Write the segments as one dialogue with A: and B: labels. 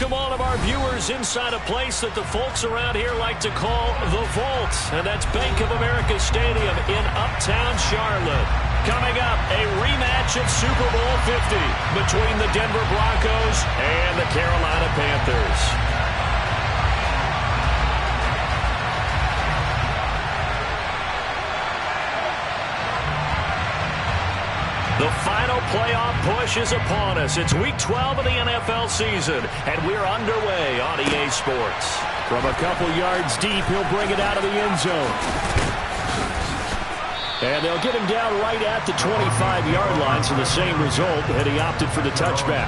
A: welcome all of our viewers inside a place that the folks around here like to call the Vault, and that's Bank of America Stadium in Uptown Charlotte. Coming up, a rematch of Super Bowl 50 between the Denver Broncos and the Carolina Panthers. The final playoff push is upon us. It's Week 12 of the NFL season, and we're underway on EA Sports.
B: From a couple yards deep, he'll bring it out of the end zone. And they'll get him down right at the 25-yard line, so the same result, and he opted for the touchback.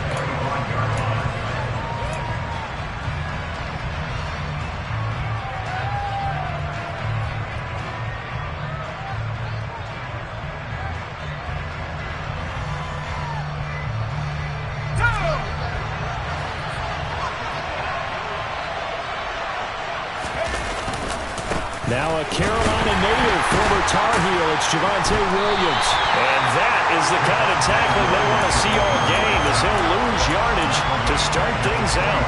B: Now a Carolina native, former Tar Heel, it's Javonte Williams.
A: And that is the kind of tackling they want to see all game, as he'll lose yardage to start things out.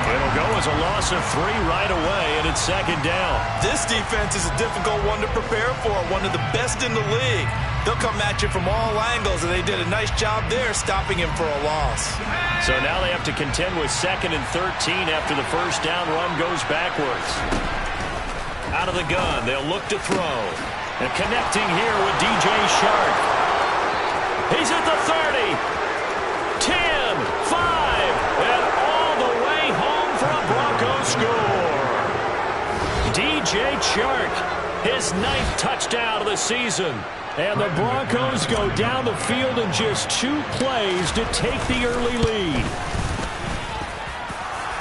A: It'll go as a loss of 3 right away, and it's second down.
C: This defense is a difficult one to prepare for, one of the best in the league. They'll come at you from all angles, and they did a nice job there stopping him for a loss.
A: So now they have to contend with 2nd and 13 after the first down run goes backwards. Out of the gun, they'll look to throw. And connecting here with DJ Shark. He's at the 30. 10, 5, and all the way home for a Broncos score. DJ Shark, his 9th touchdown of the season. And the Broncos go down the field in just 2 plays to take the early lead.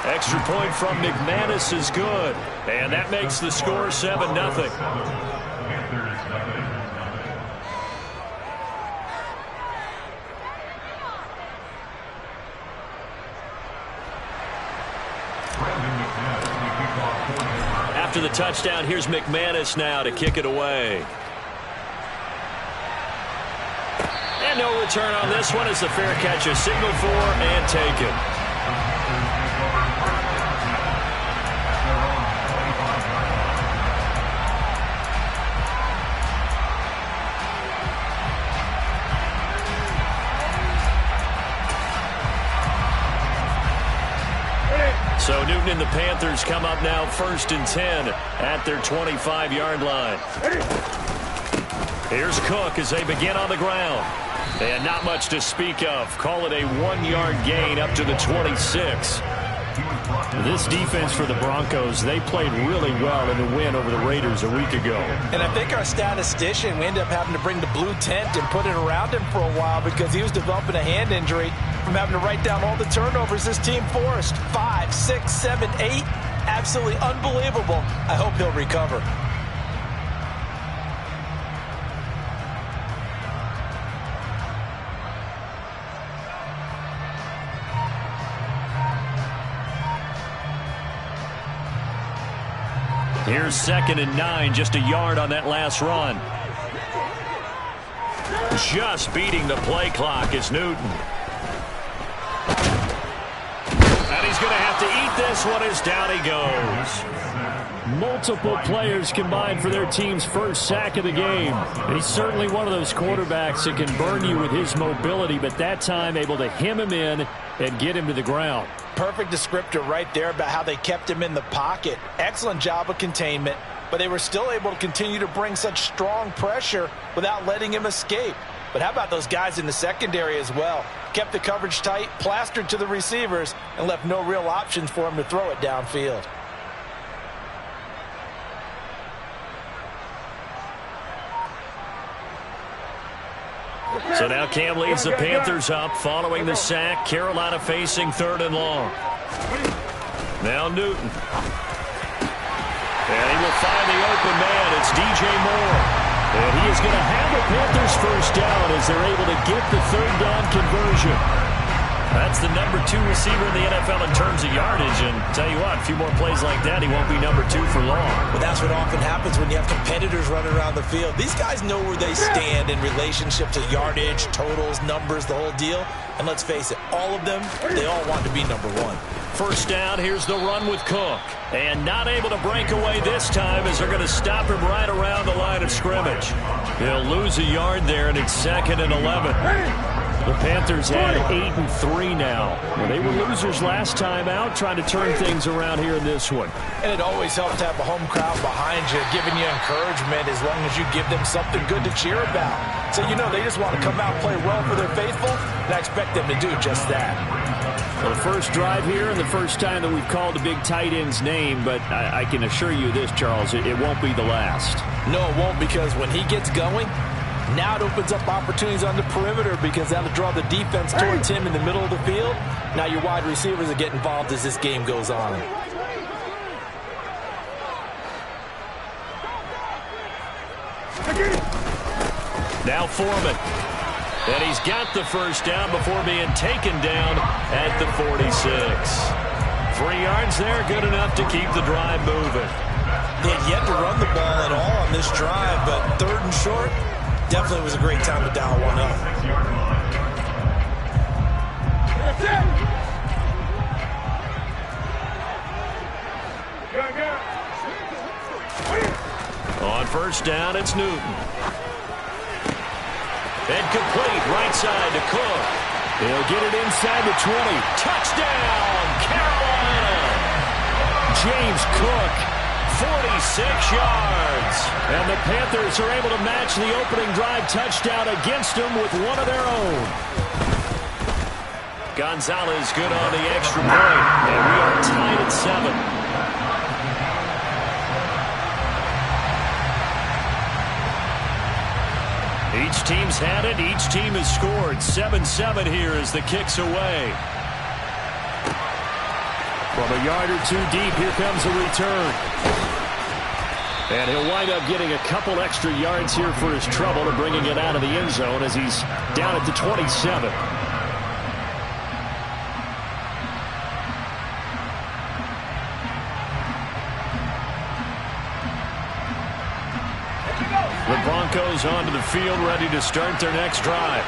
A: Extra point from McManus is good. And that makes the score 7-0. After the touchdown, here's McManus now to kick it away. And no return on this one as the fair catch is signaled for and taken. So Newton and the Panthers come up now 1st and 10 at their 25-yard line. Here's Cook as they begin on the ground. And not much to speak of. Call it a 1-yard gain up to the 26.
B: This defense for the Broncos, they played really well in the win over the Raiders a week ago.
C: And I think our statistician, we ended up having to bring the blue tent and put it around him for a while because he was developing a hand injury from having to write down all the turnovers this team forced. 5, 6, 7, 8. Absolutely unbelievable. I hope he'll recover.
A: Here's 2nd and 9, just a yard on that last run. Just beating the play clock is Newton. And he's going to have to eat this one as down he goes.
B: Multiple players combined for their team's first sack of the game. And he's certainly one of those quarterbacks that can burn you with his mobility, but that time able to hem him in and get him to the ground.
C: Perfect descriptor right there about how they kept him in the pocket. Excellent job of containment, but they were still able to continue to bring such strong pressure without letting him escape. But how about those guys in the secondary as well? Kept the coverage tight, plastered to the receivers, and left no real options for him to throw it downfield.
A: So now Cam leads the Panthers up following the sack. Carolina facing 3rd and long. Now Newton. And he will find the open man. It's DJ Moore. And he is going to have the Panthers first down as they're able to get the 3rd down conversion.
B: That's the number 2 receiver in the NFL in terms of yardage. And tell you what, a few more plays like that, he won't be number 2 for long.
C: Well, that's what often happens when you have competitors running around the field. These guys know where they stand in relationship to yardage, totals, numbers, the whole deal. And let's face it, all of them, they all want to be number 1.
B: First down, here's the run with Cook. And not able to break away this time as they're going to stop him right around the line of scrimmage. He'll lose a yard there, and it's 2nd and 11. The Panthers had 8-3 now. Well, they were losers last time out, trying to turn things around here in this one.
C: And it always helps to have a home crowd behind you, giving you encouragement as long as you give them something good to cheer about. So, you know, they just want to come out and play well for their faithful, and I expect them to do just that.
B: Well, the first drive here and the first time that we've called the big tight end's name, but I can assure you this, Charles, it won't be the last.
C: No, it won't, because when he gets going, now it opens up opportunities on the perimeter because that'll draw the defense towards him in the middle of the field. Now your wide receivers will get involved as this game goes on.
B: Now Foreman. And he's got the first down before being taken down at the 46. 3 yards there, good enough to keep the drive moving.
C: They had yet to run the ball at all on this drive, but 3rd and short, definitely was a great time to dial one up.
B: On first down, it's Newton. And complete, right side to Cook. He'll get it inside the 20. Touchdown, Carolina! James Cook, 46 yards. And the Panthers are able to match the opening drive touchdown against them with one of their own. Gonzalez good on the extra point. And we are tied at 7. Each team's had it. Each team has scored. 7-7 here as the kick's away. From a yard or 2 deep, here comes a return. And he'll wind up getting a couple extra yards here for his trouble and bringing it out of the end zone as he's down at the 27. The Broncos onto the field, ready to start their next drive.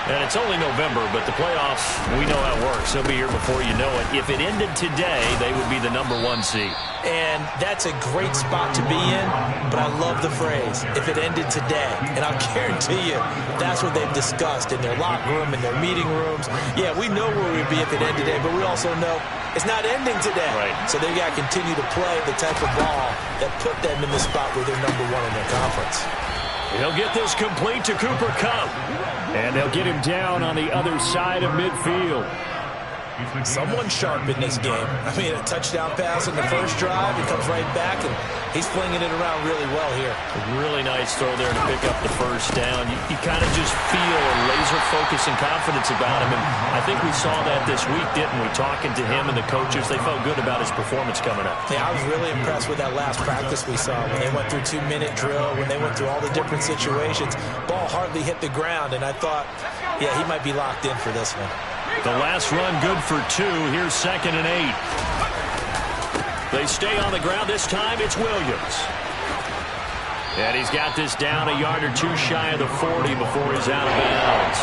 B: And it's only November, but the playoffs, we know how it works. They'll be here before you know it. If it ended today, they would be the number 1 seed.
C: And that's a great spot to be in, but I love the phrase, if it ended today. And I'll guarantee you, that's what they've discussed in their locker room, in their meeting rooms. Yeah, we know where we'd be if it ended today, but we also know it's not ending today.
B: Right.
C: So they got to continue to play the type of ball that put them in the spot where they're number 1 in their conference.
B: He'll get this complete to Cooper Kupp. And they'll get him down on the other side of midfield.
C: Someone sharp in this game. I mean, a touchdown pass in the first drive. He comes right back, and he's flinging it around really well here.
B: A really nice throw there to pick up the first down. You kind of just feel a laser focus and confidence about him. And I think we saw that this week, didn't we? Talking to him and the coaches, they felt good about his performance coming up.
C: Yeah, I was really impressed with that last practice we saw when they went through 2-minute drill, when they went through all the different situations. Ball hardly hit the ground, and I thought, yeah, he might be locked in for this one.
B: The last run good for 2. Here's 2nd and 8. They stay on the ground. This time it's Williams. And he's got this down a yard or 2 shy of the 40 before he's out of bounds.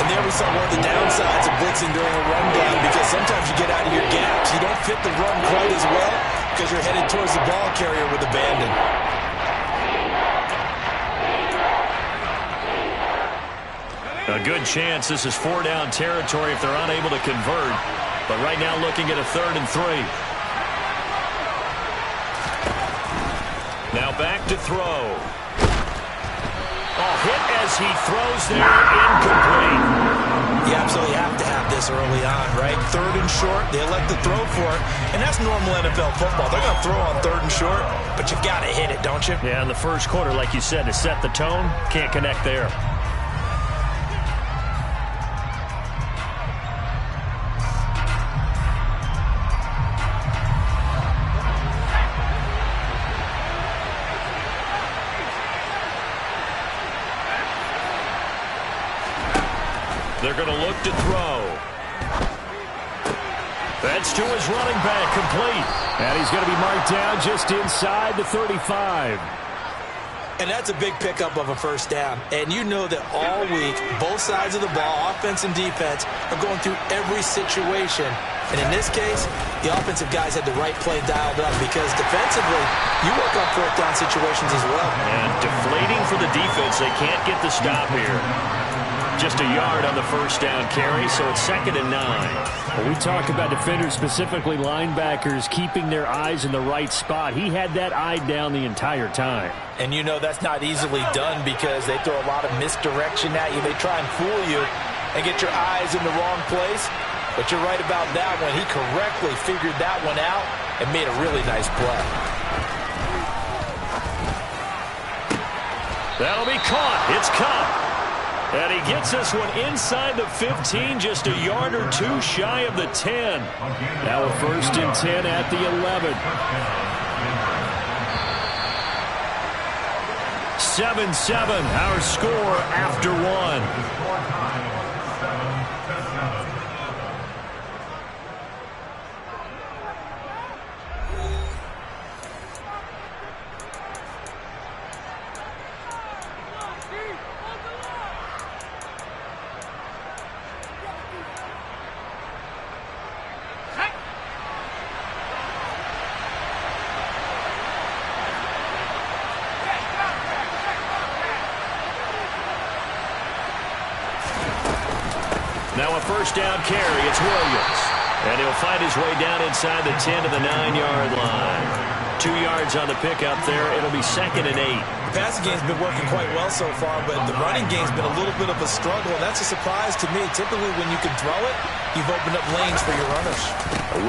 C: And there we saw one of the downsides of blitzing during a run down, because sometimes you get out of your gaps. You don't fit the run quite as well because you're headed towards the ball carrier with abandon.
B: A good chance this is 4-down territory if they're unable to convert. But right now looking at a 3rd and 3. Now back to throw. Oh, hit as he throws there, incomplete.
C: You absolutely have to have this early on, right? 3rd and short, they elect to throw for it. And that's normal NFL football. They're going to throw on 3rd and short, but you got to hit it, don't you?
B: Yeah, in the first quarter, like you said, to set the tone, can't connect there.
A: They're going to look to throw. That's to his running back, complete.
B: And he's going to be marked down just inside the 35.
C: And that's a big pickup of a first down. And you know that all week, both sides of the ball, offense and defense, are going through every situation. And in this case, the offensive guys had the right play dialed up because defensively, you work on fourth down situations as well.
A: And deflating for the defense. They can't get the stop here. Just a yard on the first down carry, so it's 2nd and 9.
B: Well, we talk about defenders, specifically linebackers, keeping their eyes in the right spot. He had that eye down the entire time.
C: And you know that's not easily done because they throw a lot of misdirection at you. They try and fool you and get your eyes in the wrong place. But you're right about that one. He correctly figured that one out and made a really nice play.
A: That'll be caught. It's caught. And he gets this one inside the 15, just a yard or two shy of the 10.
B: Now a 1st and 10 at the 11.
A: 7-7, our score after one. Now a first down carry. It's Williams. And he'll find his way down inside the 10 to the 9-yard line. 2 yards on the pickup there. It'll be 2nd and 8.
C: The passing game's been working quite well so far, but the running game's been a little bit of a struggle, and that's a surprise to me. Typically, when you can throw it, you've opened up lanes for your runners.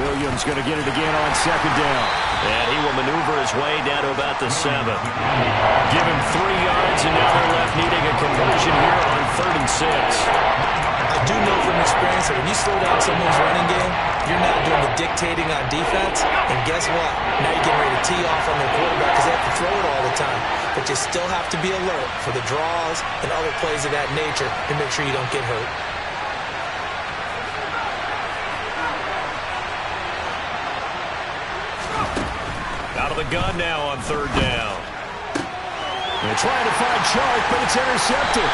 B: Williams going to get it again on 2nd down.
A: And he will maneuver his way down to about the 7. Give him 3 yards, and now they're left needing a conversion here on 3rd and 6.
C: I do know from experience that when you slow down someone's running game, you're now doing the dictating on defense, and guess what? Now you're getting ready to tee off on their quarterback because they have to throw it all the time. But you still have to be alert for the draws and other plays of that nature to make sure you don't get hurt.
A: Out of the gun now on 3rd down.
B: They're trying to find Chark, but it's intercepted.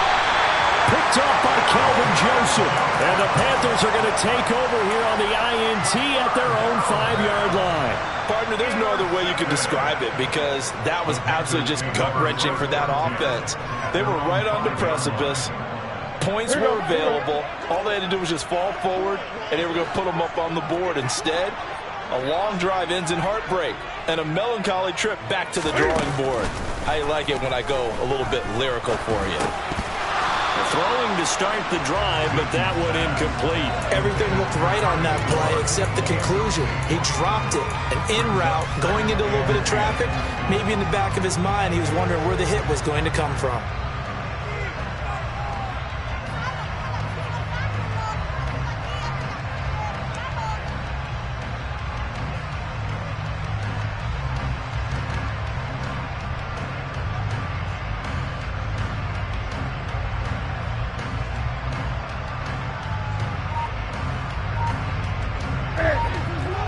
B: Picked off by Calvin Joseph. And the Panthers are going to take over here on the INT at their own 5-yard line.
C: Partner, there's no other way you can describe it because that was absolutely just gut-wrenching for that offense. They were right on the precipice. Points were available. All they had to do was just fall forward, and they were going to put them up on the board. Instead, a long drive ends in heartbreak and a melancholy trip back to the drawing board. I like it when I go a little bit lyrical for you.
A: Throwing to start the drive, but that one incomplete.
C: Everything looked right on that play except the conclusion. He dropped it. An in route, going into a little bit of traffic. Maybe in the back of his mind, he was wondering where the hit was going to come from.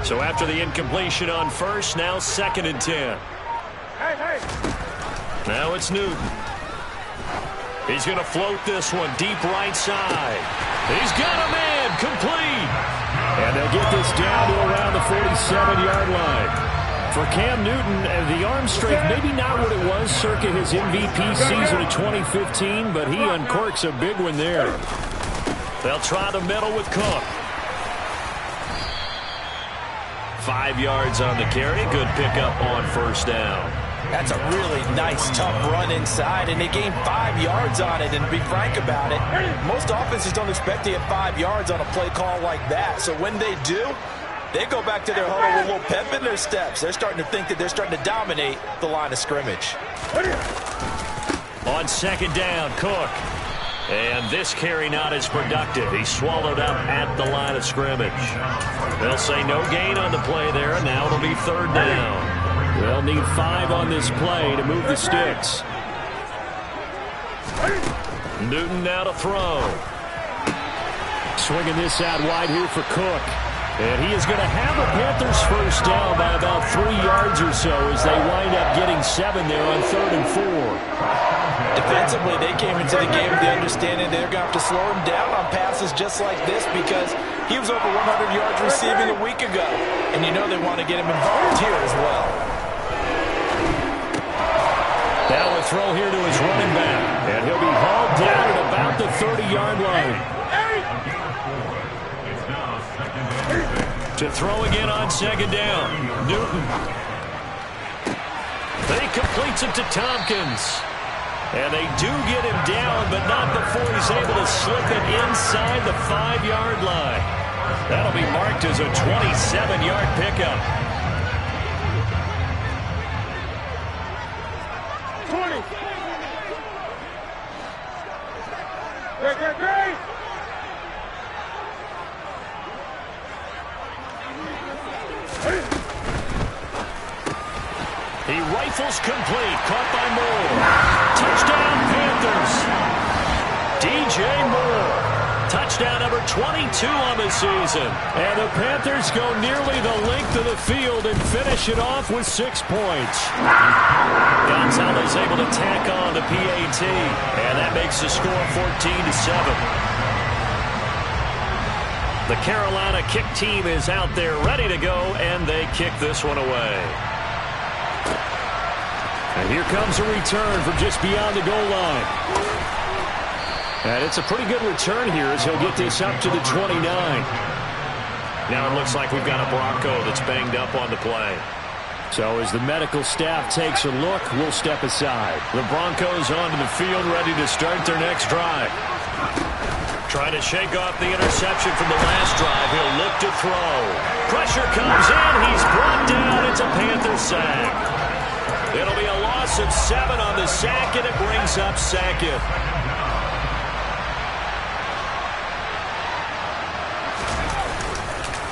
A: So after the incompletion on 1st, now 2nd and 10. Now it's Newton. He's going to float this one deep right side. He's got a man, complete.
B: And they'll get this down to around the 47-yard line. For Cam Newton, the arm strength, maybe not what it was circa his MVP season of 2015, but he uncorks a big one there.
A: They'll try the middle with Cook. 5 yards on the carry. Good pickup on 1st down.
C: That's a really nice, tough run inside, and they gained 5 yards on it. And to be frank about it, most offenses don't expect to get 5 yards on a play call like that. So when they do, they go back to their huddle with a little pep in their steps. They're starting to think that they're starting to dominate the line of scrimmage.
A: On 2nd down, Cook. And this carry not as productive. He's swallowed up at the line of scrimmage. They'll say no gain on the play there. Now it'll be 3rd down.
B: They'll need 5 on this play to move the sticks.
A: Newton now to throw.
B: Swinging this out wide here for Cook. And he is going to have the Panthers first down by about 3 yards or so as they wind up getting 7 there on 3rd and 4.
C: Defensively, they came into the game with the understanding they're going to have to slow him down on passes just like this because he was over 100 yards receiving a week ago. And you know they want to get him involved here as well.
B: Now a throw here to his running back. And he'll be hauled down at about the 30-yard line. To throw again on 2nd down. Newton. He completes it to Tompkins. And they do get him down, but not before he's able to slip it inside the 5-yard line. That'll be marked as a 27-yard pickup.
D: 20. Great.
B: He rifles complete, caught by Moore. Touchdown, Panthers. DJ Moore. Touchdown number 22 on the season. And the Panthers go nearly the length of the field and finish it off with 6 points. Gonzalez able to tack on the PAT. And that makes the score 14-7. The Carolina kick team is out there ready to go, and they kick this one away. And here comes a return from just beyond the goal line. And it's a pretty good return here as he'll get this up to the 29. Now it looks like we've got a Bronco that's banged up on the play. So as the medical staff takes a look, we'll step aside. The Broncos onto the field ready to start their next drive. Trying to shake off the interception from the last drive. He'll look to throw. Pressure comes in. He's brought down. It's a Panther sack. It'll be a loss of 7 on the sack, and it brings up 2nd.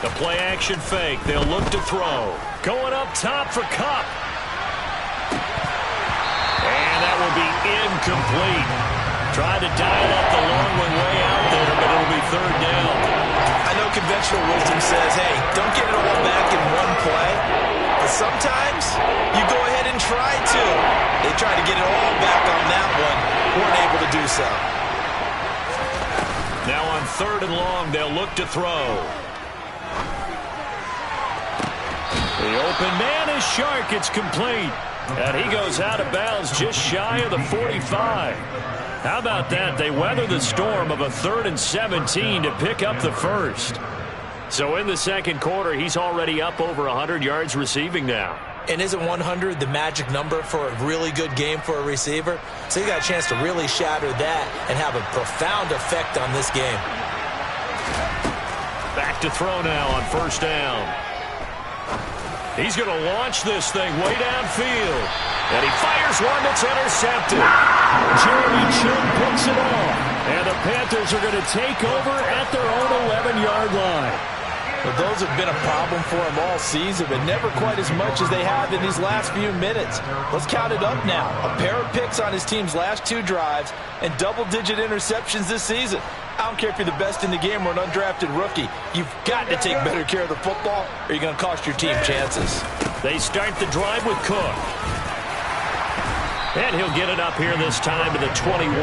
B: The play action fake. They'll look to throw. Going up top for Kupp. And that will be incomplete. Tried to dial up the long one way out there, but it'll be 3rd down.
C: I know conventional wisdom says, hey, don't get it all back in one play. But sometimes you go ahead and try to. They tried to get it all back on that one. Weren't able to do so.
B: Now on 3rd and long, they'll look to throw. The open man is Shark. It's complete. And he goes out of bounds just shy of the 45. How about that? They weather the storm of a 3rd and 17 to pick up the first. So in the 2nd quarter, he's already up over 100 yards receiving now.
C: And isn't 100 the magic number for a really good game for a receiver? So you got a chance to really shatter that and have a profound effect on this game.
B: Back to throw now on 1st down. He's going to launch this thing way downfield. And he fires one that's intercepted. Jeremy Chinn picks it off. And the Panthers are going to take over at their own 11-yard line.
C: Well, those have been a problem for him all season, but never quite as much as they have in these last few minutes. Let's count it up now. A pair of picks on his team's last 2 drives and double-digit interceptions this season. I don't care if you're the best in the game or an undrafted rookie. You've got to take better care of the football or you're going to cost your team chances.
B: They start the drive with Cook. And he'll get it up here this time to the 21.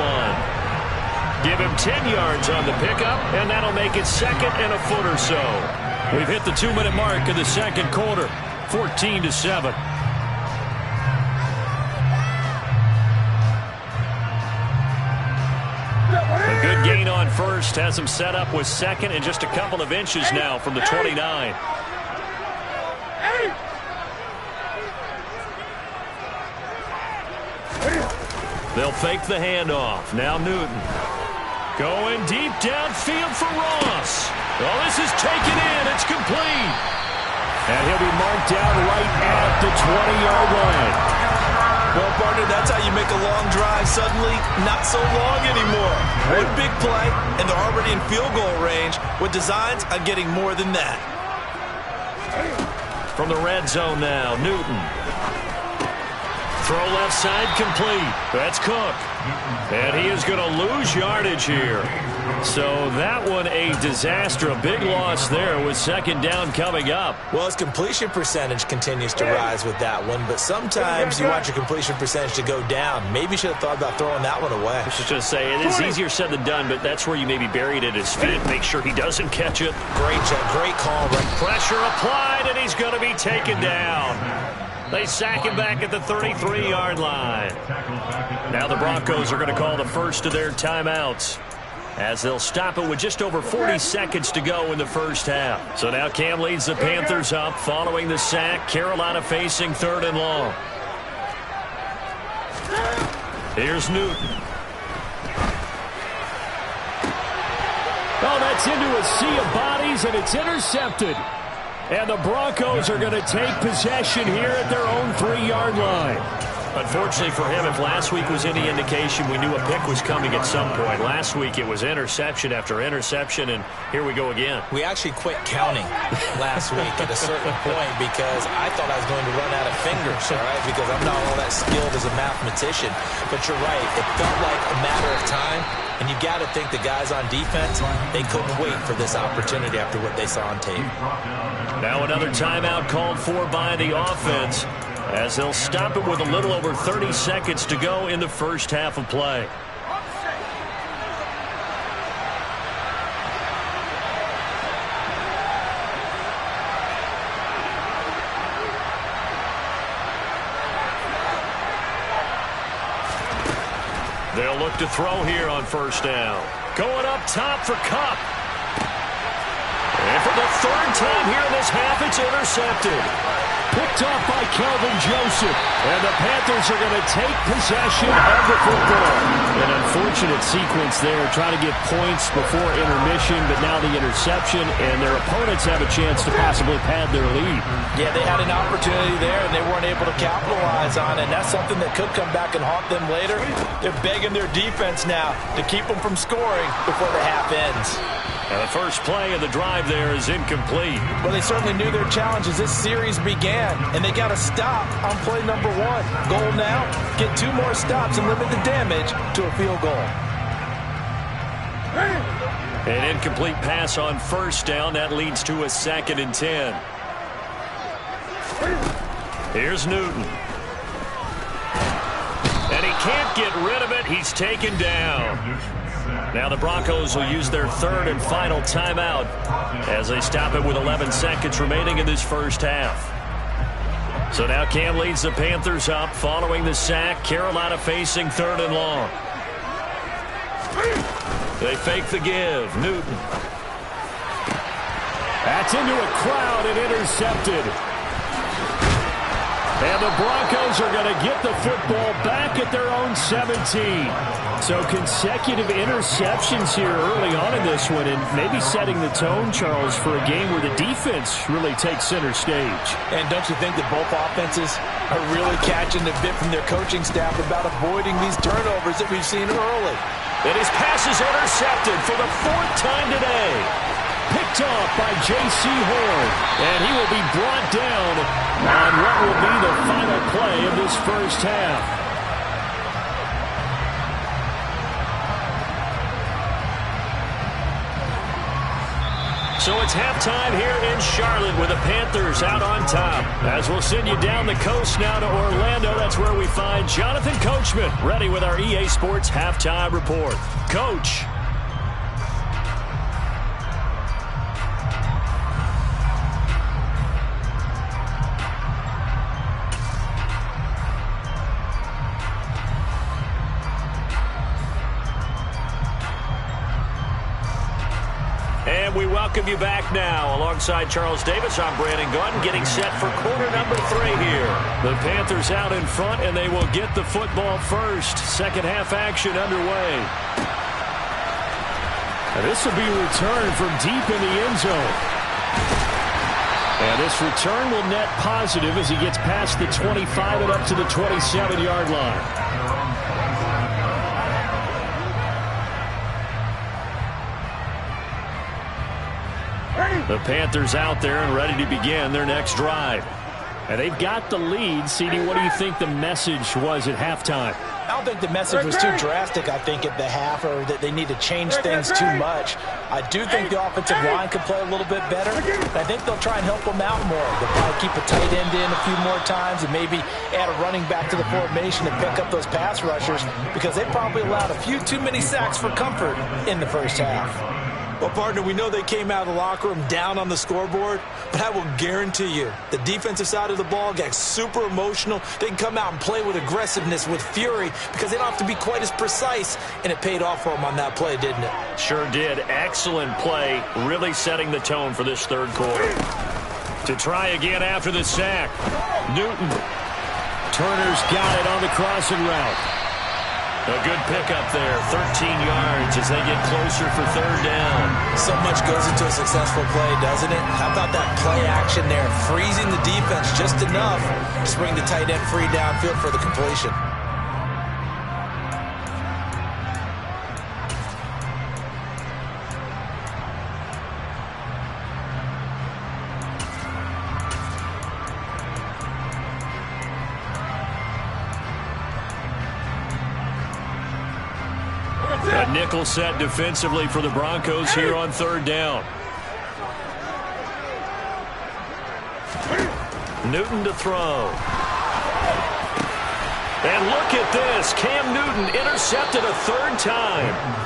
B: Give him 10 yards on the pickup, and that'll make it 2nd and a foot or so. We've hit the 2-minute mark of the 2nd quarter, 14-7. A good gain on first has him set up with 2nd and just a couple of inches now from the 29. They'll fake the handoff. Now Newton. Going deep downfield for Ross. Well, this is taken in. It's complete. And he'll be marked down right at the 20-yard line.
C: Well, partner, that's how you make a long drive suddenly not so long anymore. One big play, and they're already in field goal range with designs on getting more than that.
B: From the red zone now, Newton. Throw left side complete. That's Cook. And he is going to lose yardage here. So that one a disaster. A big loss there with second down coming up.
C: Well, his completion percentage continues to rise with that one, but sometimes you want your completion percentage to go down. Maybe you should have thought about throwing that one away.
A: I was just going to say, it is easier said than done, but that's where you maybe buried at his feet. Make sure he doesn't catch it.
C: Great job, great call. Right?
A: Pressure applied, and he's going to be taken down. They sack him back at the 33-yard line. Now the Broncos are going to call the first of their timeouts, as they'll stop it with just over 40 seconds to go in the first half. So now Cam leads the Panthers up following the sack. Carolina facing 3rd and long. Here's Newton.
B: Oh, that's into a sea of bodies, and it's intercepted. And the Broncos are going to take possession here at their own 3-yard line.
A: Unfortunately for him, if last week was any indication, we knew a pick was coming at some point. Last week it was interception after interception, and here we go again.
C: We actually quit counting last week at a certain point because I thought I was going to run out of fingers, all right, because I'm not all that skilled as a mathematician. But you're right, it felt like a matter of time, and you got to think the guys on defense, they couldn't wait for this opportunity after what they saw on tape.
A: Now another timeout called for by the offense, as they'll stop it with a little over 30 seconds to go in the first half of play. They'll look to throw here on first down. Going up top for Kupp. And for the 3rd time here in this half, it's intercepted.
B: Picked off by Kelvin Joseph. And the Panthers are going to take possession of the football. An unfortunate sequence there, trying to get points before intermission, but now the interception, and their opponents have a chance to possibly pad their lead.
C: Yeah, they had an opportunity there, and they weren't able to capitalize on it, and that's something that could come back and haunt them later. They're begging their defense now to keep them from scoring before the half ends.
A: And the first play of the drive there is incomplete.
C: Well, they certainly knew their challenge as this series began, and they got to stop on play number 1. Goal now, get 2 more stops and limit the damage to a field goal.
A: An incomplete pass on first down. That leads to a 2nd and 10. Here's Newton. And he can't get rid of it. He's taken down. Now the Broncos will use their 3rd and final timeout as they stop it with 11 seconds remaining in this first half. So now Cam leads the Panthers up following the sack. Carolina facing 3rd and long. They fake the give. Newton.
B: That's into a crowd and intercepted. And the Broncos are going to get the football back at their own 17. So consecutive interceptions here early on in this one, and maybe setting the tone, Charles, for a game where the defense really takes center stage.
C: And don't you think that both offenses are really catching the bit from their coaching staff about avoiding these turnovers that we've seen early?
A: And his pass is intercepted for the 4th time today.
B: Picked off by J.C. Horn, and he will be brought down on what will be the final play of this first half.
A: So it's halftime here in Charlotte with the Panthers out on top. As we'll send you down the coast now to Orlando, that's where we find Jonathan Coachman, ready with our EA Sports Halftime Report. Coach. And we welcome you back now. Alongside Charles Davis, I'm Brandon Gordon, getting set for quarter number 3 here. The Panthers out in front, and they will get the football first. Second half action underway.
B: And this will be a return from deep in the end zone. And this return will net positive as he gets past the 25 and up to the 27-yard line. The Panthers out there and ready to begin their next drive. And they've got the lead. CD, what do you think the message was at halftime?
C: I don't think the message was too drastic, I think, at the half, or that they need to change things too much. I do think the offensive line could play a little bit better. I think they'll try and help them out more. They'll probably keep a tight end in a few more times and maybe add a running back to the formation to pick up those pass rushers, because they probably allowed a few too many sacks for comfort in the first half.
D: Well, partner, we know they came out of the locker room down on the scoreboard, but I will guarantee you the defensive side of the ball got super emotional. They can come out and play with aggressiveness, with fury, because they don't have to be quite as precise, and it paid off for them on that play, didn't it?
A: Sure did. Excellent play, really setting the tone for this third quarter.
B: To try again after the sack. Newton. Turner's got it on the crossing route.
A: A good pickup there, 13 yards as they get closer for third down.
D: So much goes into a successful play, doesn't it? How about that play action there, freezing the defense just enough to bring the tight end free downfield for the completion.
A: A nickel set defensively for the Broncos here on third down. Newton to throw. And look at this. Cam Newton intercepted a third time.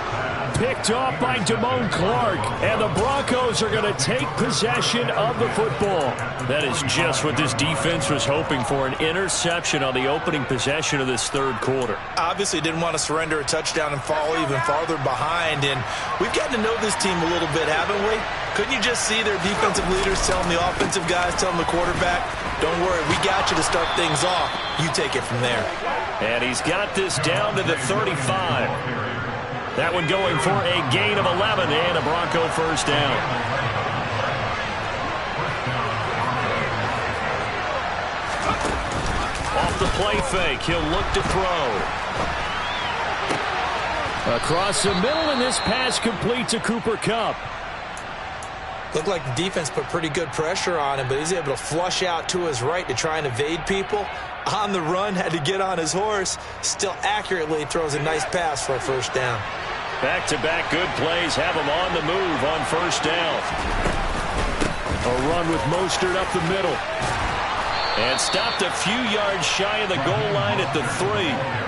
B: Picked off by Damone Clark, and the Broncos are going to take possession of the football.
A: That is just what this defense was hoping for, an interception on the opening possession of this third quarter.
D: Obviously didn't want to surrender a touchdown and fall even farther behind, and we've gotten to know this team a little bit, haven't we? Couldn't you just see their defensive leaders telling the offensive guys, telling the quarterback, don't worry, we got you to start things off. You take it from there.
A: And he's got this down to the 35. That one going for a gain of 11 and a Bronco first down. Off the play fake, he'll look to throw.
B: Across the middle, and this pass complete to Cooper Kupp.
D: Looked like the defense put pretty good pressure on him, but he's able to flush out to his right to try and evade people. On the run, had to get on his horse. Still accurately throws a nice pass for a first down.
A: Back-to-back good plays have him on the move on first down.
B: A run with Mostert up the middle.
A: And stopped a few yards shy of the goal line at the 3.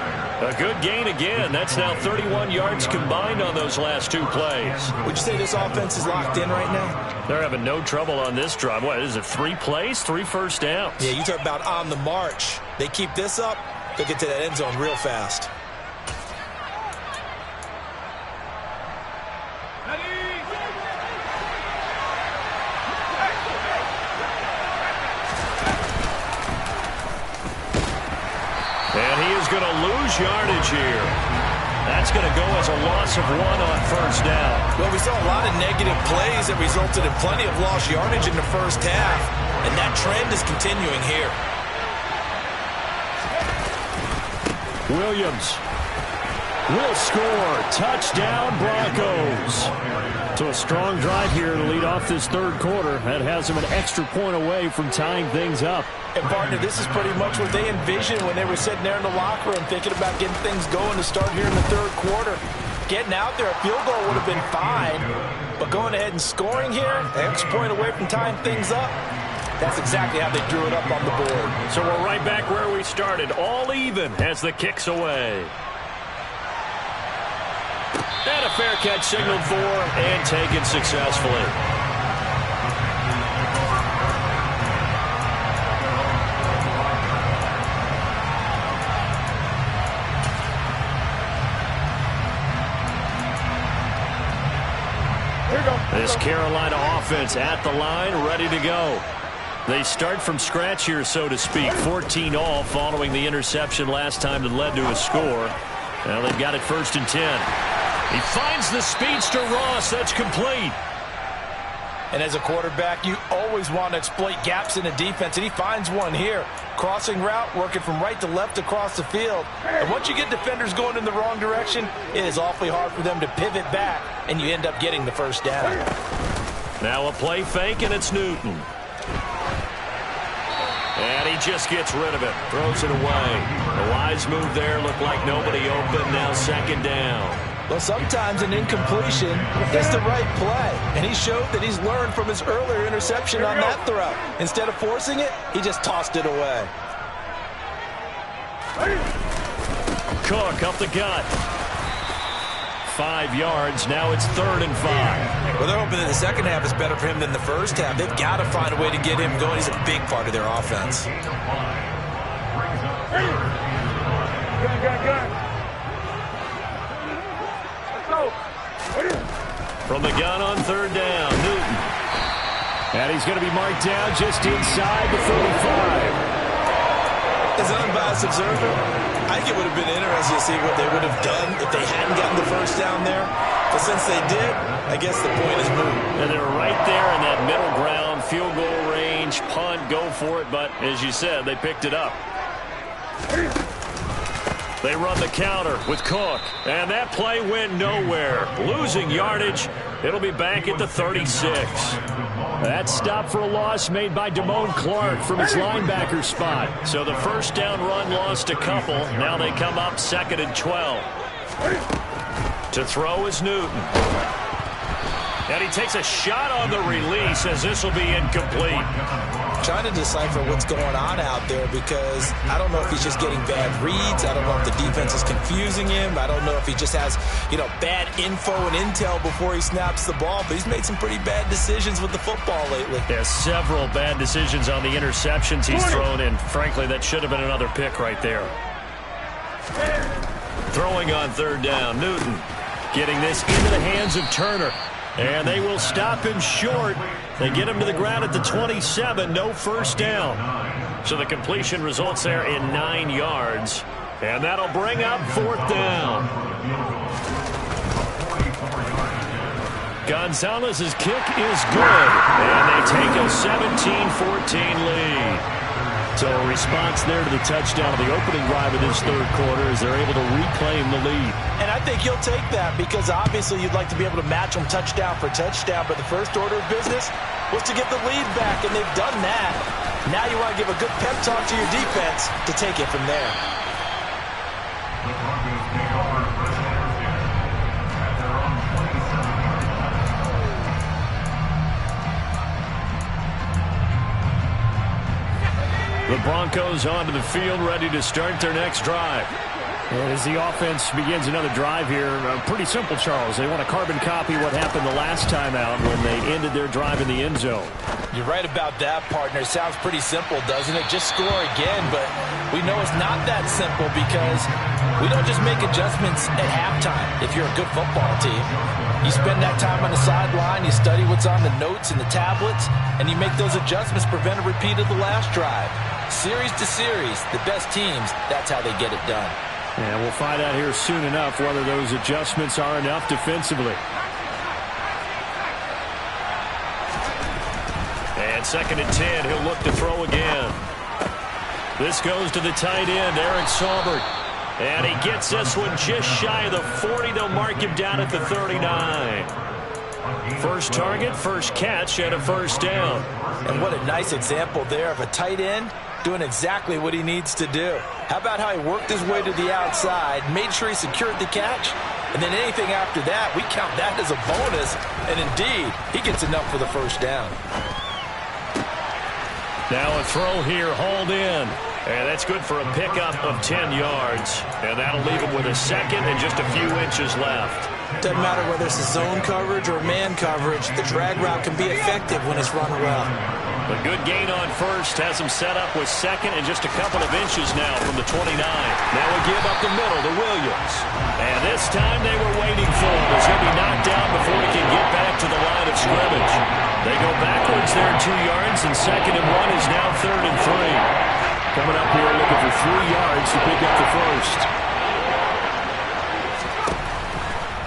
A: A good gain again. That's now 31 yards combined on those last two plays.
D: Would you say this offense is locked in right now?
A: They're having no trouble on this drive. What is it, 3 plays, 3 first downs?
D: Yeah, you talk about on the march. They keep this up, they'll get to that end zone real fast.
A: And he is going to lose yardage here. That's going to go as a loss of 1 on first down.
D: Well, we saw a lot of negative plays that resulted in plenty of lost yardage in the first half, and that trend is continuing here.
B: Williams will score. Touchdown, Broncos. So a strong drive here to lead off this third quarter. That has them an extra point away from tying things up.
C: And, partner, this is pretty much what they envisioned when they were sitting there in the locker room thinking about getting things going to start here in the third quarter. Getting out there, a field goal would have been fine, but going ahead and scoring here, an extra point away from tying things up, that's exactly how they drew it up on the board.
A: So we're right back where we started, all even as the kick's away. And a fair catch signaled for and taken successfully. This Carolina offense at the line, ready to go. They start from scratch here, so to speak. 14 all following the interception last time that led to a score. Now they've got it 1st and 10. He finds the speedster Ross. That's complete.
C: And as a quarterback, you always want to exploit gaps in the defense, and he finds one here. Crossing route, working from right to left across the field. And once you get defenders going in the wrong direction, it is awfully hard for them to pivot back, and you end up getting the first down.
A: Now a play fake, and it's Newton. And he just gets rid of it. Throws it away. The wise move there. Looked like nobody open. Now second down.
C: Well, sometimes an incompletion is the right play. And he showed that he's learned from his earlier interception on that throw. Instead of forcing it, he just tossed it away.
A: Cook up the gut. 5 yards. Now it's 3rd and 5.
D: Well, they're hoping that the second half is better for him than the first half. They've got to find a way to get him going. He's a big part of their offense.
A: From the gun on 3rd down, Newton. And he's going to be marked down just inside the 35.
D: As an unbiased observer, I think it would have been interesting to see what they would have done if they hadn't gotten the first down there. But since they did, I guess the point is moot.
A: And they're right there in that middle ground, field goal range, punt, go for it. But as you said, they picked it up. They run the counter with Cook. And that play went nowhere. Losing yardage. It'll be back at the 36. That stop for a loss made by Damone Clark from his linebacker spot. So the first down run lost a couple. Now they come up 2nd and 12. To throw is Newton. And he takes a shot on the release as this will be incomplete.
D: Trying to decipher what's going on out there because I don't know if he's just getting bad reads. I don't know if the defense is confusing him. I don't know if he just has, bad info and intel before he snaps the ball. But he's made some pretty bad decisions with the football lately.
A: There's several bad decisions on the interceptions he's thrown in. Frankly, that should have been another pick right there. Throwing on 3rd down, Newton getting this into the hands of Turner. And they will stop him short. They get him to the ground at the 27. No first down. So the completion results there in 9 yards. And that'll bring up 4th down. Gonzalez's kick is good. And they take a 17-14 lead. So a response there to the touchdown of the opening drive of this 3rd quarter as they're able to reclaim the lead.
C: And I think you'll take that because obviously you'd like to be able to match them touchdown for touchdown, but the first order of business was to get the lead back, and they've done that. Now you want to give a good pep talk to your defense to take it from there.
A: The Broncos onto the field, ready to start their next drive.
B: And as the offense begins another drive here, pretty simple, Charles. They want to carbon copy what happened the last time out when they ended their drive in the end zone.
C: You're right about that, partner. Sounds pretty simple, doesn't it? Just score again, but we know it's not that simple because we don't just make adjustments at halftime if you're a good football team. You spend that time on the sideline, you study what's on the notes and the tablets, and you make those adjustments, prevent a repeat of the last drive. Series to series, the best teams, that's how they get it done.
B: And we'll find out here soon enough whether those adjustments are enough defensively.
A: And 2nd and 10, he'll look to throw again. This goes to the tight end, Eric Saubert. And he gets this one just shy of the 40. They'll mark him down at the 39. First target, first catch, and a first down.
C: And what a nice example there of a tight end doing exactly what he needs to do. How about how he worked his way to the outside, made sure he secured the catch, and then anything after that, we count that as a bonus. And indeed, he gets enough for the first down.
A: Now a throw here, hauled in. And that's good for a pickup of 10 yards. And that'll leave him with a second and just a few inches left.
D: Doesn't matter whether it's a zone coverage or man coverage, the drag route can be effective when it's run well.
A: A good gain on first has him set up with second and just a couple of inches now from the 29. Now we give up the middle to Williams. And this time they were waiting for him. He's going to be knocked down before he can get back to the line of scrimmage. They go backwards there 2 yards, and 2nd and 1 is now 3rd and 3.
B: Coming up here looking for 3 yards to pick up the first.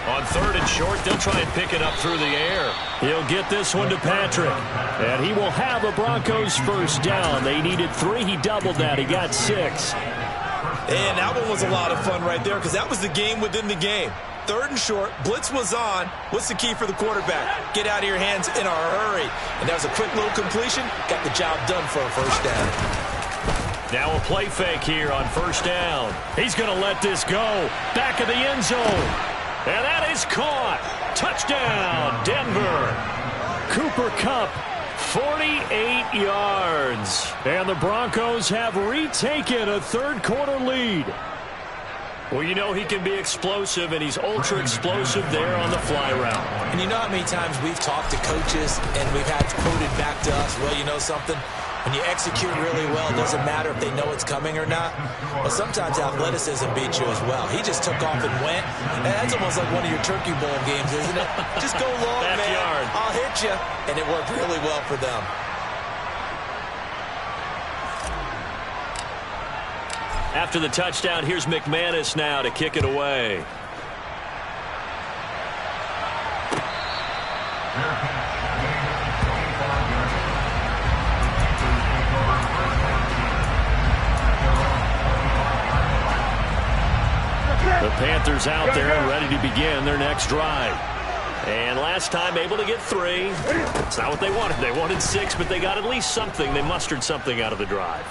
A: On 3rd and short, they'll try and pick it up through the air. He'll get this one to Patrick.
B: And he will have a Broncos first down. They needed 3. He doubled that. He got 6.
D: And that one was a lot of fun right there because that was the game within the game. 3rd and short, blitz was on. What's the key for the quarterback? Get out of your hands in a hurry. And that was a quick little completion. Got the job done for a first down.
A: Now a play fake here on first down. He's going to let this go. Back of the end zone. And that is caught. Touchdown, Denver. Cooper Kupp, 48 yards. And the Broncos have retaken a third-quarter lead. Well, you know he can be explosive, and he's ultra-explosive there on the fly route.
D: And you know how many times we've talked to coaches and we've had quoted back to us, well, you know something? When you execute really well, it doesn't matter if they know it's coming or not. But sometimes athleticism beats you as well. He just took off and went. And that's almost like one of your Turkey Bowl games, isn't it? Just go long, man. I'll hit you. And it worked really well for them.
A: After the touchdown, here's McManus now to kick it away. The Panthers out there and ready to begin their next drive. And last time able to get 3. It's not what they wanted. They wanted 6, but they got at least something. They mustered something out of the drive.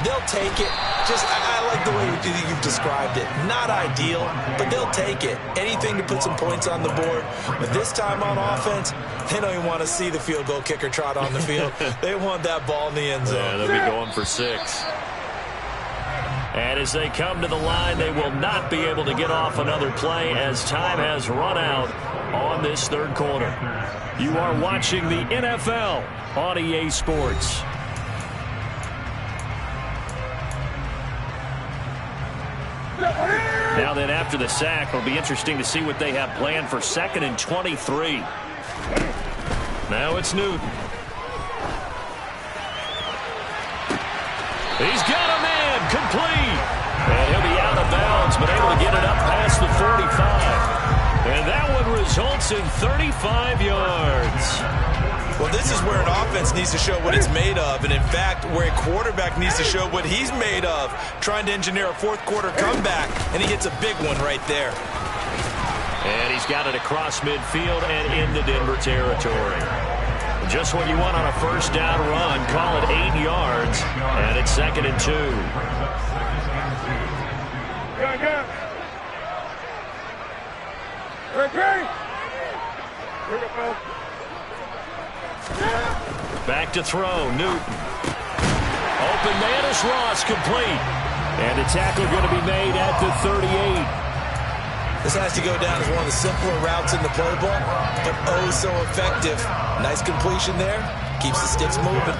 D: They'll take it. I like the way you've described it. Not ideal, but they'll take it. Anything to put some points on the board. But this time on offense, they don't even want to see the field goal kicker trot on the field. They want that ball in the end zone.
A: Yeah, they'll be going for 6. And as they come to the line, they will not be able to get off another play as time has run out on this third quarter. You are watching the NFL on EA Sports. Now then, after the sack, it'll be interesting to see what they have planned for 2nd and 23. Now it's Newton. He's got a man, complete. And he'll be out of bounds, but able to get it up past the 45. And that one results in 35 yards.
D: Well, this is where an offense needs to show what it's made of. And, in fact, where a quarterback needs to show what he's made of, trying to engineer a fourth-quarter comeback, and he hits a big one right there.
A: And he's got it across midfield and into Denver territory. Just what you want on a first down run. Call it 8 yards, and it's 2nd and 2. Back to throw, Newton. Open man is Ross, complete. And the tackle going to be made at the 38.
D: This has to go down as one of the simpler routes in the playbook, but oh so effective. Nice completion there. Keeps the sticks moving.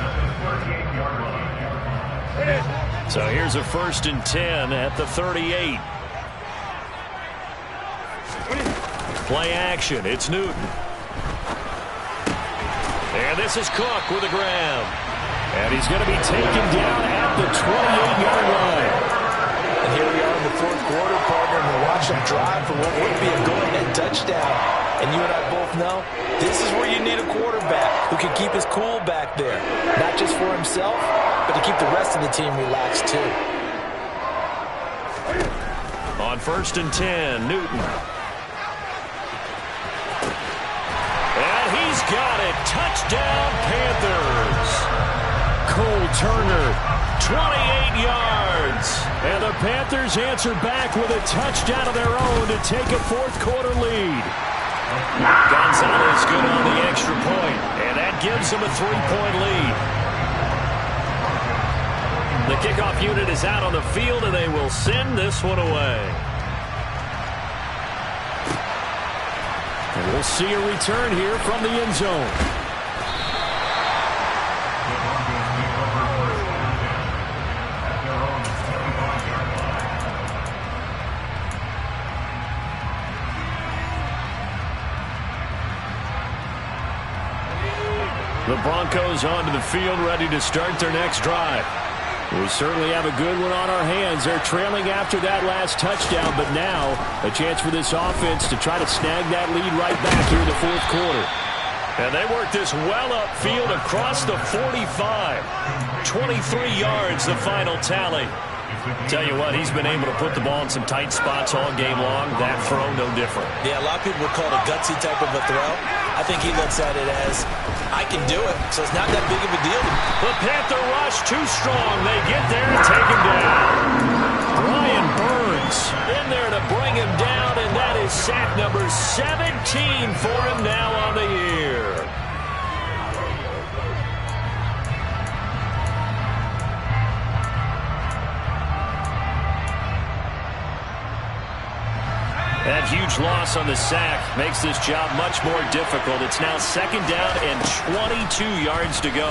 A: So here's a 1st and 10 at the 38. Play action. It's Newton. And this is Cook with a grab. And he's going to be taken down at the 28-yard line.
C: And here we are in the fourth quarter, partner, and we watch them drive for what would be a go-ahead touchdown. And you and I both know this is where you need a quarterback who can keep his cool back there. Not just for himself, but to keep the rest of the team relaxed too.
A: On 1st and 10, Newton. And he's got it. Touchdown, Panthers. Cole Turner, 28 yards. And the Panthers answer back with a touchdown of their own to take a fourth-quarter lead. Gonzalez good on the extra point, and that gives them a 3-point lead. The kickoff unit is out on the field, and they will send this one away. And we'll see a return here from the end zone. The Broncos onto the field, ready to start their next drive. We certainly have a good one on our hands. They're trailing after that last touchdown, but now a chance for this offense to try to snag that lead right back here in the fourth quarter. And they work this well upfield across the 45. 23 yards, the final tally. Tell you what, he's been able to put the ball in some tight spots all game long. That throw, no different.
D: Yeah, a lot of people would call it a gutsy type of a throw. I think he looks at it as, I can do it, so it's not that big of a deal to me.
B: The Panther rush too strong. They get there and take him down. Brian Burns in there to bring him down, and that is sack number 17 for him now on the year. That huge loss on the sack makes this job much more difficult. It's now 2nd down and 22 yards to go.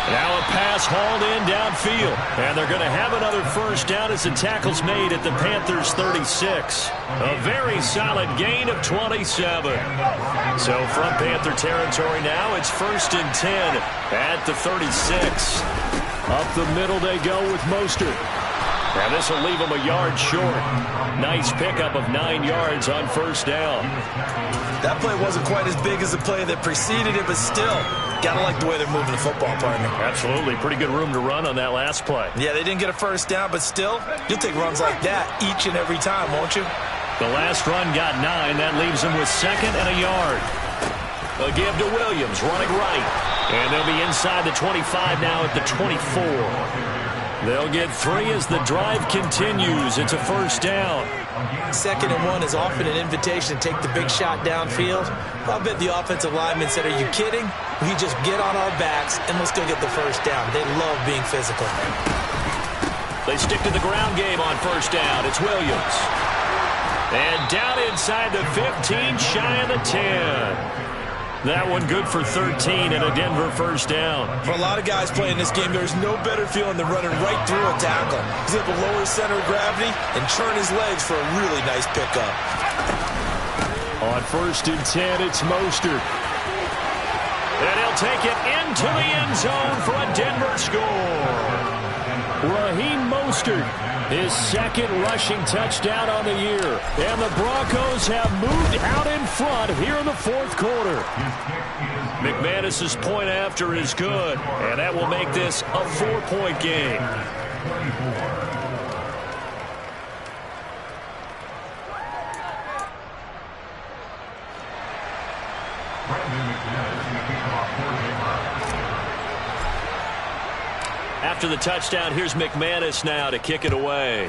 B: Now a pass hauled in downfield. And they're going to have another first down as the tackle's made at the Panthers' 36. A very solid gain of 27. So from Panther territory now, it's 1st and 10 at the 36. Up the middle they go with Mostert. And this will leave him a yard short. Nice pickup of 9 yards on first down.
D: That play wasn't quite as big as the play that preceded it, but still, gotta like the way they're moving the football, partner.
B: Absolutely. Pretty good room to run on that last play.
D: Yeah, they didn't get a first down, but still, you'll take runs like that each and every time, won't you?
B: The last run got 9. That leaves them with 2nd and a yard. A give to Williams, running right. And they'll be inside the 25 now at the 24. They'll get 3 as the drive continues. It's a first down.
D: 2nd and 1 is often an invitation to take the big shot downfield. I bet the offensive lineman said, are you kidding? We just get on our backs and let's go get the first down. They love being physical.
B: They stick to the ground game on first down. It's Williams. And down inside the 15, shy of the 10. That one good for 13 and a Denver first down.
D: For a lot of guys playing this game, there's no better feeling than running right through a tackle. He's able to lower his center of gravity and churn his legs for a really nice pickup.
B: On 1st and 10, it's Mostert. And he'll take it into the end zone for a Denver score. Raheem Mostert, his 2nd rushing touchdown on the year. And the Broncos have moved out in front here in the 4th quarter. McManus's point after is good, and that will make this a 4-point game. After the touchdown, here's McManus now to kick it away.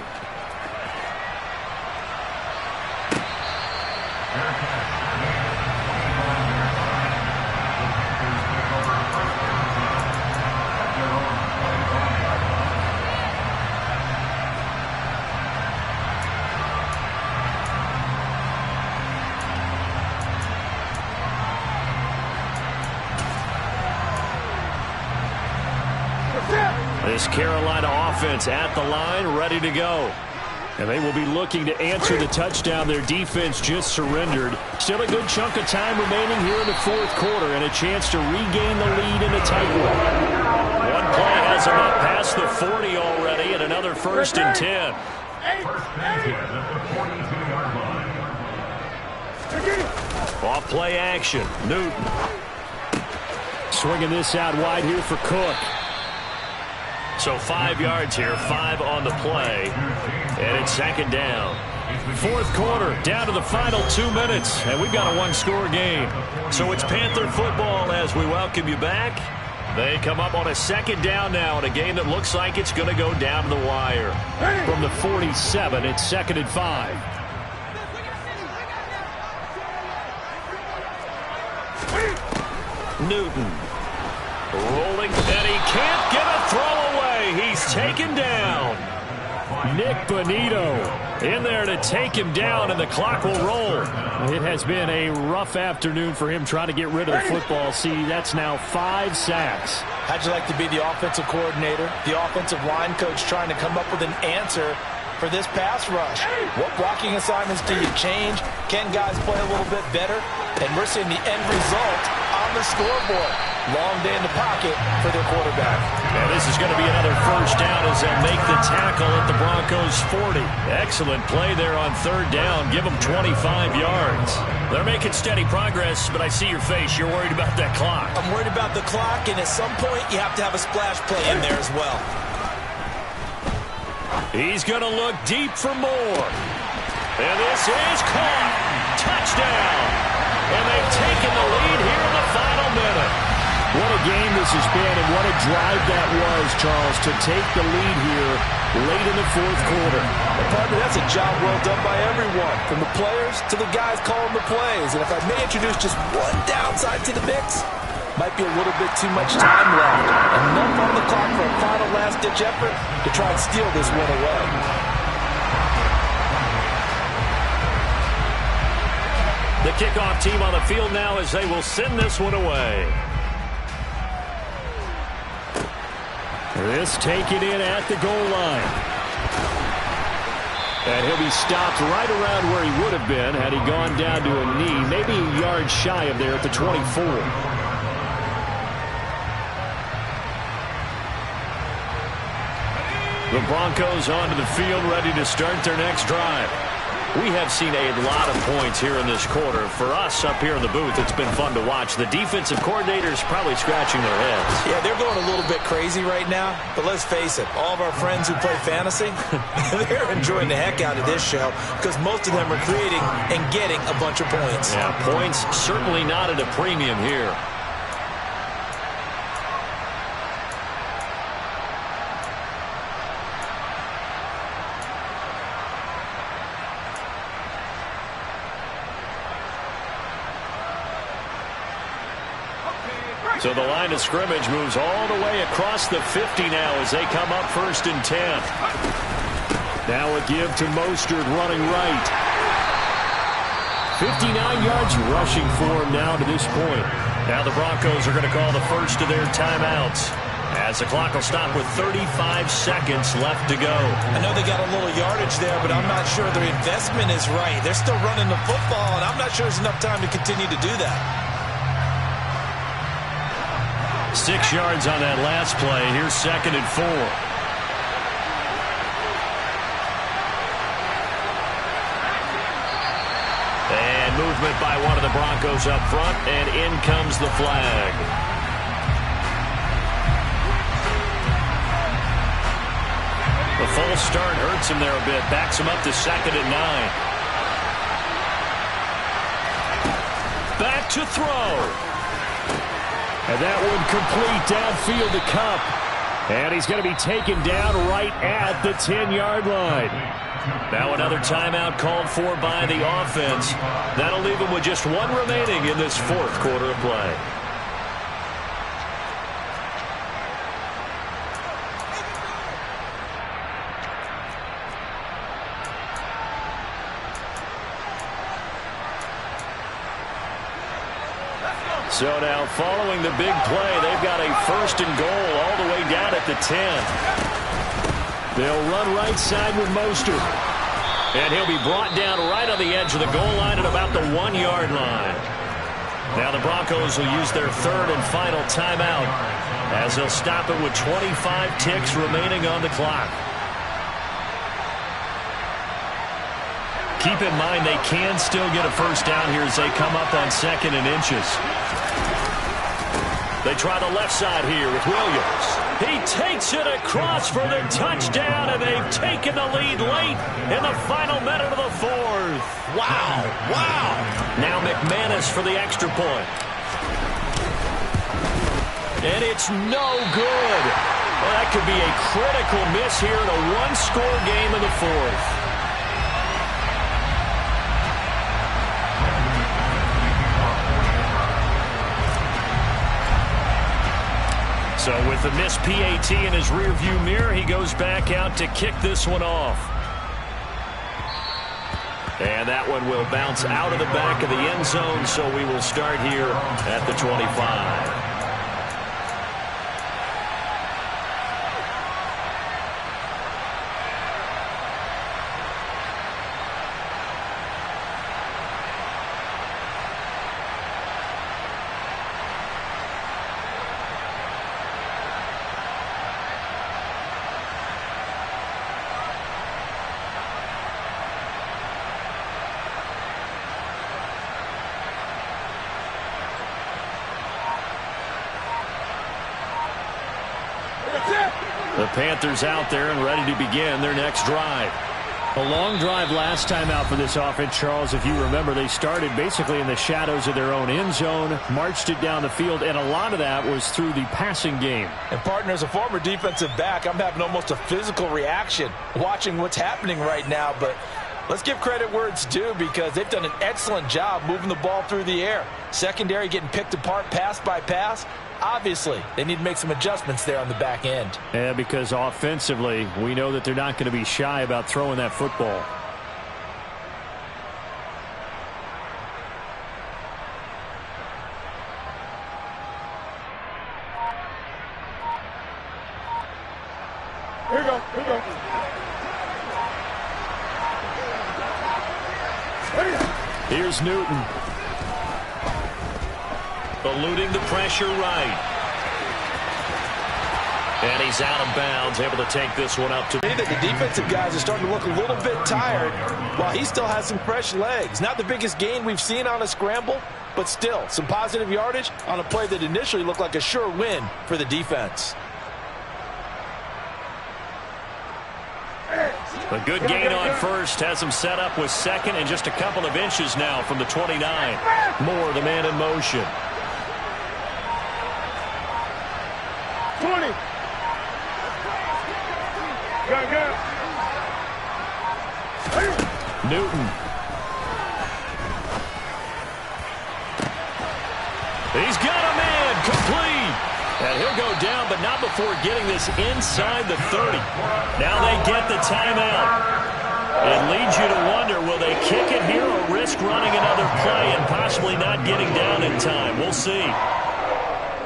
B: This Carolina offense at the line, ready to go. And they will be looking to answer the touchdown their defense just surrendered. Still a good chunk of time remaining here in the 4th quarter and a chance to regain the lead in a tight one. One play has them up past the 40 already and another 1st and 10. Off play action. Newton. Swinging this out wide here for Cook. So 5 yards here, 5 on the play, and it's 2nd down. 4th quarter, down to the final 2 minutes, and we've got a 1-score game. So it's Panther football as we welcome you back. They come up on a 2nd down now in a game that looks like it's going to go down to the wire. From the 47, it's 2nd and 5. Newton. Rolling, and he can't get a throw away. He's taken down. Nick Bonito in there to take him down, and the clock will roll. It has been a rough afternoon for him trying to get rid of the football. See, that's now 5 sacks.
C: How'd you like to be the offensive coordinator, the offensive line coach trying to come up with an answer for this pass rush? What blocking assignments do you change? Can guys play a little bit better? And we're seeing the end result on the scoreboard. Long day in the pocket for their quarterback.
B: And this is going to be another first down as they'll make the tackle at the Broncos' 40. Excellent play there on 3rd down. Give them 25 yards. They're making steady progress, but I see your face. You're worried about that clock.
D: I'm worried about the clock, and at some point, you have to have a splash play in there as well.
B: He's going to look deep for more. And this is caught. touchdown. And they've taken the lead here in the final minute.
A: What a game this has been, and what a drive that was, Charles, to take the lead here late in the fourth quarter.
D: Partner, that's a job well done by everyone, from the players to the guys calling the plays. And if I may introduce just one downside to the mix, might be a little bit too much time left. Enough on the clock for a final last-ditch effort to try and steal this one away.
B: The kickoff team on the field now as they will send this one away.
A: This taken in at the goal line. And he'll be stopped right around where he would have been had he gone down to a knee, maybe a yard shy of there at the 24.
B: The Broncos onto the field, ready to start their next drive. We have seen a lot of points here in this quarter. For us up here in the booth, it's been fun to watch. The defensive coordinators probably scratching their heads.
D: Yeah, they're going a little bit crazy right now. But let's face it, all of our friends who play fantasy, they're enjoying the heck out of this show because most of them are creating and getting a bunch of points.
B: Yeah, points certainly not at a premium here. So the line of scrimmage moves all the way across the 50 now as they come up 1st and 10.
A: Now a give to Mostert running right. 59 yards rushing for him now to this point.
B: Now the Broncos are going to call the first of their timeouts as the clock will stop with 35 seconds left to go.
D: I know they got a little yardage there, but I'm not sure their investment is right. They're still running the football, and I'm not sure there's enough time to continue to do that.
B: 6 yards on that last play. Here's 2nd and 4. And movement by one of the Broncos up front, and in comes the flag. The false start hurts him there a bit. Backs him up to 2nd and 9. Back to throw.
A: And that one complete downfield to Kupp. And he's going to be taken down right at the 10-yard line.
B: Now another timeout called for by the offense. That'll leave him with just one remaining in this fourth quarter of play. So now following the big play, they've got a 1st and goal all the way down at the 10.
A: They'll run right side with Mostert.
B: And he'll be brought down right on the edge of the goal line at about the 1-yard line. Now the Broncos will use their 3rd and final timeout as they'll stop it with 25 ticks remaining on the clock. Keep in mind they can still get a 1st down here as they come up on 2nd and inches. They try the left side here with Williams. He takes it across for the touchdown, and they've taken the lead late in the final minute of the 4th.
D: Wow, wow.
B: Now McManus for the extra point. And it's no good. Well, that could be a critical miss here in a one-score game in the 4th. So with the missed PAT in his rearview mirror, he goes back out to kick this one off. And that one will bounce out of the back of the end zone, so we will start here at the 25. The Panthers out there and ready to begin their next drive. A long drive last time out for this offense, Charles. If you remember, they started basically in the shadows of their own end zone, marched it down the field, and a lot of that was through the passing game.
C: And, partner, as a former defensive back, I'm having almost a physical reaction watching what's happening right now. But let's give credit where it's due because they've done an excellent job moving the ball through the air. Secondary getting picked apart pass by pass. Obviously, they need to make some adjustments there on the back end.
B: Yeah, because offensively, we know that they're not going to be shy about throwing that football.
E: Here we go. Here we go.
B: Here's Newton.
A: Eluding the pressure right. And he's out of bounds, able to take this one up to...
C: The defensive guys are starting to look a little bit tired while he still has some fresh legs. Not the biggest gain we've seen on a scramble, but still some positive yardage on a play that initially looked like a sure win for the defense.
A: A good gain on first has him set up with second and just a couple of inches now from the 29. Moore, the man in motion.
E: 20. Go.
A: Newton. He's got a man complete. And he'll go down, but not before getting this inside the 30. Now they get the timeout. It leads you to wonder, will they kick it here or risk running another play and possibly not getting down in time? We'll see.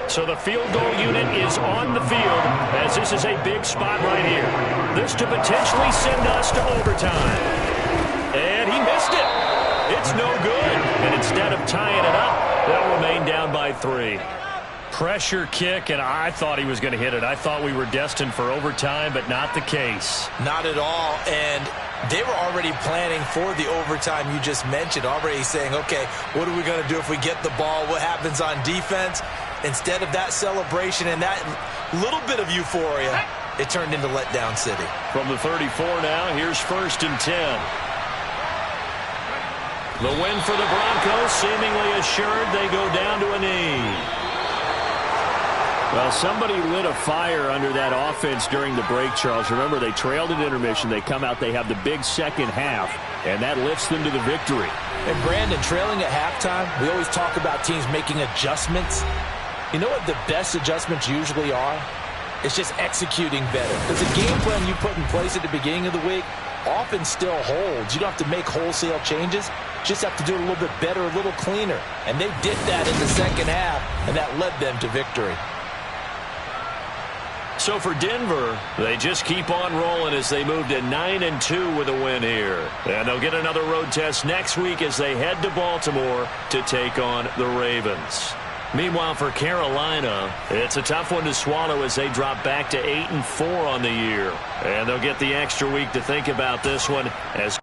A: So the field goal unit is on the field as this is a big spot right here. This to potentially send us to overtime. And he missed it. It's no good. And instead of tying it up, they'll remain down by 3. Pressure kick, and I thought he was going to hit it. I thought we were destined for overtime, but not the case.
C: Not at all, and they were already planning for the overtime you just mentioned, already saying, okay, what are we going to do if we get the ball? What happens on defense? Instead of that celebration and that little bit of euphoria, it turned into letdown city.
A: From the 34 now, here's 1st and 10. The win for the Broncos seemingly assured. They go down to a knee.
B: Well, somebody lit a fire under that offense during the break, Charles. Remember, they trailed at intermission. They come out, they have the big second half, and that lifts them to the victory.
C: And, Brandon, trailing at halftime, we always talk about teams making adjustments. You know what the best adjustments usually are? It's just executing better. Because the game plan you put in place at the beginning of the week often still holds. You don't have to make wholesale changes. Just have to do it a little bit better, a little cleaner. And they did that in the second half, and that led them to victory.
A: So for Denver, they just keep on rolling as they move to 9-2 with a win here. And they'll get another road test next week as they head to Baltimore to take on the Ravens. Meanwhile, for Carolina, it's a tough one to swallow as they drop back to 8-4 on the year. And they'll get the extra week to think about this one as